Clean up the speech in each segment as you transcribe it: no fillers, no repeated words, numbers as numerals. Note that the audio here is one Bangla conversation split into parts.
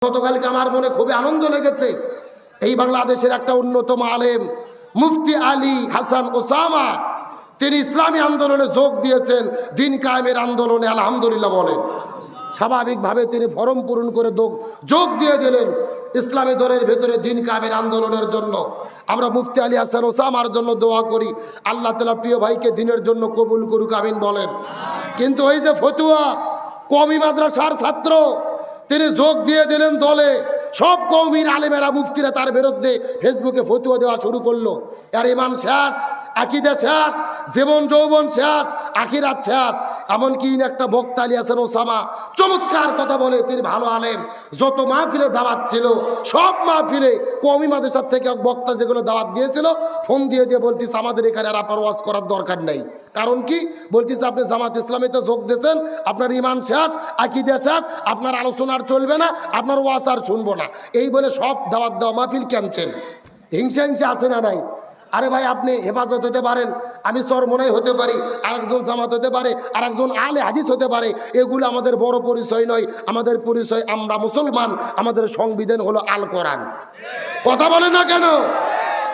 গতকালকে আমার মনে খুবই আনন্দ লেগেছে। এই বাংলাদেশের একটা অন্যতম আলেম মুফতি আলী হাসান ওসামা, তিনি ইসলামী আন্দোলনে যোগ দিয়েছেন, দিন কায়েমের আন্দোলনে। আলহামদুলিল্লাহ বলেন। স্বাভাবিকভাবে তিনি ফরম পূরণ করে যোগ দিয়ে দিলেন ইসলামী দলের ভেতরে দিন কায়েমের আন্দোলনের জন্য। আমরা মুফতি আলী হাসান ওসামার জন্য দোয়া করি, আল্লাহ তাআলা প্রিয় ভাইকে দিনের জন্য কবুল করুক, আমিন বলেন। কিন্তু ওই যে ফতুয়া, কওমি মাদ্রাসার ছাত্র, তিনি যোগ দিয়ে দিলেন দলে। সব কওমির আলেমেরা মুফতিরা তার বিরুদ্ধে ফেসবুকে ফতুয়া দেওয়া শুরু করলো। আর ইমান শেষ, আকীদা শেষ, জীবন যৌবন শেষ, আখিরাত শেষ। এমনকি একটা বক্তা আলী হাসান ওসামা চমৎকার কথা বলে, তিনি ভালো আলেম। যত মাহফিলে দাওয়াত ছিল সব মাহফিলে কওমি মাদ্রাসার থেকে বক্তা যেগুলো দাওয়াত দিয়েছিল ফোন দিয়ে বলতেছে আমাদের এখানে আর আপনার ওয়াজ করার দরকার নেই। কারণ কি? বলতেছে আপনি জামাত ইসলামীতে যোগ দিয়েছেন, আপনার ইমান শেষ, আকীদা শেষ, আপনার আলোচনার চলবে না, আপনার ওয়াজ আর শুনবো না। এই বলে সব দাওয়াত দেওয়া মাহফিল ক্যান্সেল। হিংসা হিংসা আছে না নাই? আরে ভাই, আপনি হেফাজত হতে পারেন, আমি চরমনাই হতে পারি, আরেকজন জামাত হতে পারে, আরেকজন আলে হাদিস হতে পারে। এগুলো আমাদের বড় পরিচয় নয়। আমাদের পরিচয় আমরা মুসলমান, আমাদের সংবিধান হলো আল কোরআন। কথা বলে না কেন?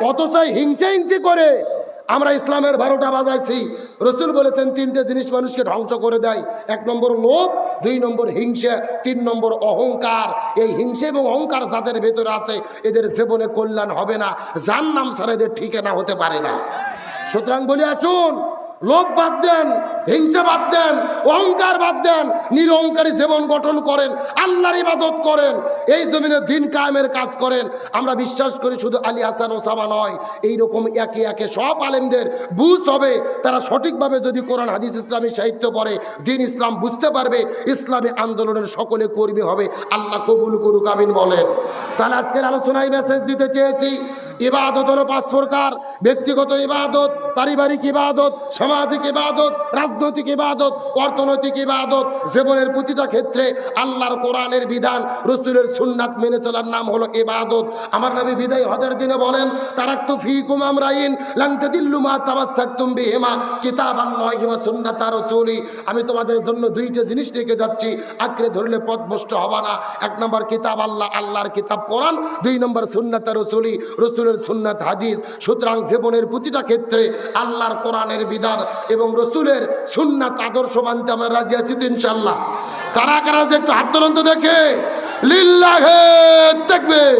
অথচ হিংসা হিংসি করে আমরা ইসলামের 12টা বাজাইছি। রসুল বলেছেন 3টে জিনিস মানুষকে ধ্বংস করে দেয়। 1 নম্বর লোভ, 2 নম্বর হিংসা, 3 নম্বর অহংকার। এই হিংসা এবং অহংকার যাদের ভেতরে আছে এদের জীবনে কল্যাণ হবে না, জাহান্নাম ছাড়া এদের ঠিকানা হতে পারে না। সুতরাং বলি আসুন, লোভ বাদ দেন, হিংসা বাদ দেন, অহংকার বাদ দেন, নিরহংকারী জীবন গঠন করেন, আল্লাহর ইবাদত করেন, এই জমিনে দিন কায়েমের কাজ করেন। আমরা বিশ্বাস করি শুধু আলী হাসান ওসামা নয়, এইরকম একে একে সব আলেমদের বুঝ হবে। তারা সঠিকভাবে যদি কোরআন হাদিস ইসলামী সাহিত্য পড়ে, দিন ইসলাম বুঝতে পারবে, ইসলামী আন্দোলনের সকলে কর্মী হবে। আল্লাহ কবুল করুক, আমিন বলেন। তাহলে আজকের আলোচনায় মেসেজ দিতে চেয়েছি, ইবাদত হলো 5 প্রকার। ব্যক্তিগত ইবাদত, পারিবারিক ইবাদত, সামাজিক ইবাদত, রাজনৈতিক ইবাদত, অর্থনৈতিক ইবাদত। জীবনের প্রতিটা ক্ষেত্রে আল্লাহর কোরআনের বিধান, রাসূলের সুন্নাত মেনে চলার নাম হলো ইবাদত। আমার নবী বিদায় হজের দিনে বলেন, তারাকতু ফীকুম আমরাইন লান তাদিল্লু মা তামাসসাকতুম বিহিমা কিতাবাল্লাহি ওয়া সুন্নাতা রাসূলি। আমি তোমাদের জন্য 2টা জিনিস রেখে যাচ্ছি, আঁকড়ে ধরলে পথভ্রষ্ট হবে না। 1 নম্বর কিতাব আল্লাহ, আল্লাহর কিতাব কোরআন। 2 নম্বর সুন্নাতা রাসূলি, রাসূলের সুন্নাত হাদিস। সুতরাং জীবনের প্রতিটা ক্ষেত্রে আল্লাহর কোরআনের বিধান এবং রাসূলের সুন্নাত আদর্শ মানতে আমরা রাজি আছি তো ইনশাআল্লাহ। কারা কারা যে একটু হাত তোলেন তো দেখে, লিল্লাহি তাকবীর।